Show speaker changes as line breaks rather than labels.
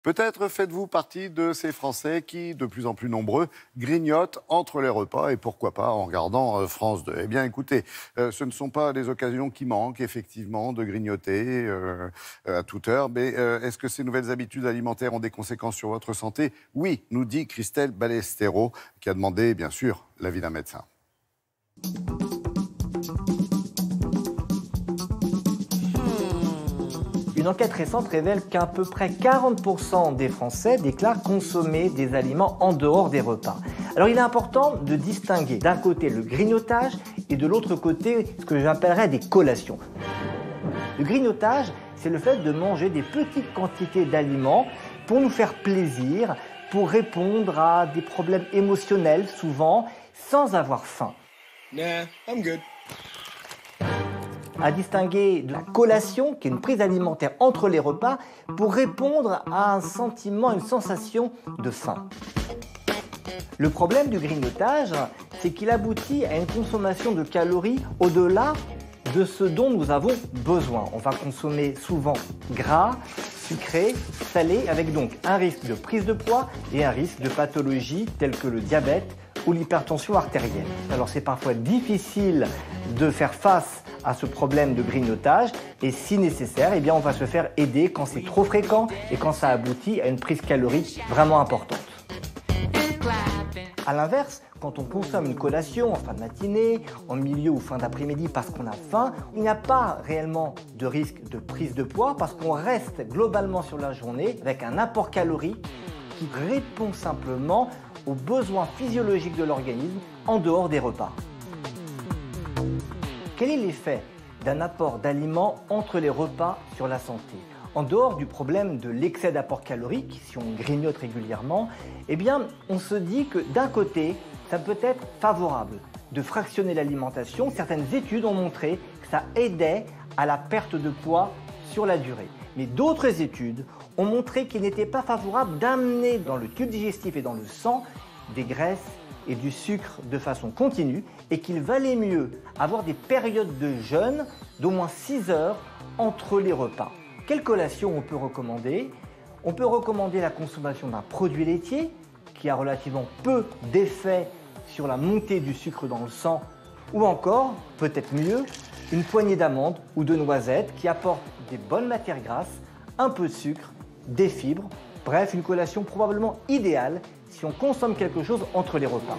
Peut-être faites-vous partie de ces Français qui, de plus en plus nombreux, grignotent entre les repas et pourquoi pas en regardant France 2. Eh bien, écoutez, ce ne sont pas des occasions qui manquent, effectivement, de grignoter à toute heure. Mais est-ce que ces nouvelles habitudes alimentaires ont des conséquences sur votre santé? Oui, nous dit Christelle Ballesteros, qui a demandé, bien sûr, l'avis d'un médecin.
Une enquête récente révèle qu'à peu près 40% des Français déclarent consommer des aliments en dehors des repas. Alors il est important de distinguer d'un côté le grignotage et de l'autre côté ce que j'appellerais des collations. Le grignotage, c'est le fait de manger des petites quantités d'aliments pour nous faire plaisir, pour répondre à des problèmes émotionnels souvent, sans avoir faim.
Nah, I'm good.
À distinguer de la collation, qui est une prise alimentaire entre les repas, pour répondre à un sentiment, une sensation de faim. Le problème du grignotage, c'est qu'il aboutit à une consommation de calories au-delà de ce dont nous avons besoin. On va consommer souvent gras, sucré, salé, avec donc un risque de prise de poids et un risque de pathologies telles que le diabète ou l'hypertension artérielle. Alors c'est parfois difficile de faire face à ce problème de grignotage et si nécessaire, eh bien, on va se faire aider quand c'est trop fréquent et quand ça aboutit à une prise calorique vraiment importante. A l'inverse, quand on consomme une collation en fin de matinée, en milieu ou fin d'après-midi parce qu'on a faim, il n'y a pas réellement de risque de prise de poids parce qu'on reste globalement sur la journée avec un apport calorique qui répond simplement aux besoins physiologiques de l'organisme en dehors des repas. Quel est l'effet d'un apport d'aliments entre les repas sur la santé? En dehors du problème de l'excès d'apport calorique, si on grignote régulièrement, eh bien, on se dit que d'un côté, ça peut être favorable de fractionner l'alimentation. Certaines études ont montré que ça aidait à la perte de poids sur la durée. Mais d'autres études ont montré qu'il n'était pas favorable d'amener dans le tube digestif et dans le sang des graisses et du sucre de façon continue et qu'il valait mieux avoir des périodes de jeûne d'au moins 6 heures entre les repas. Quelle collation on peut recommander? On peut recommander la consommation d'un produit laitier qui a relativement peu d'effet sur la montée du sucre dans le sang ou encore, peut-être mieux, une poignée d'amandes ou de noisettes qui apportent des bonnes matières grasses, un peu de sucre, des fibres, bref, une collation probablement idéale si on consomme quelque chose entre les repas.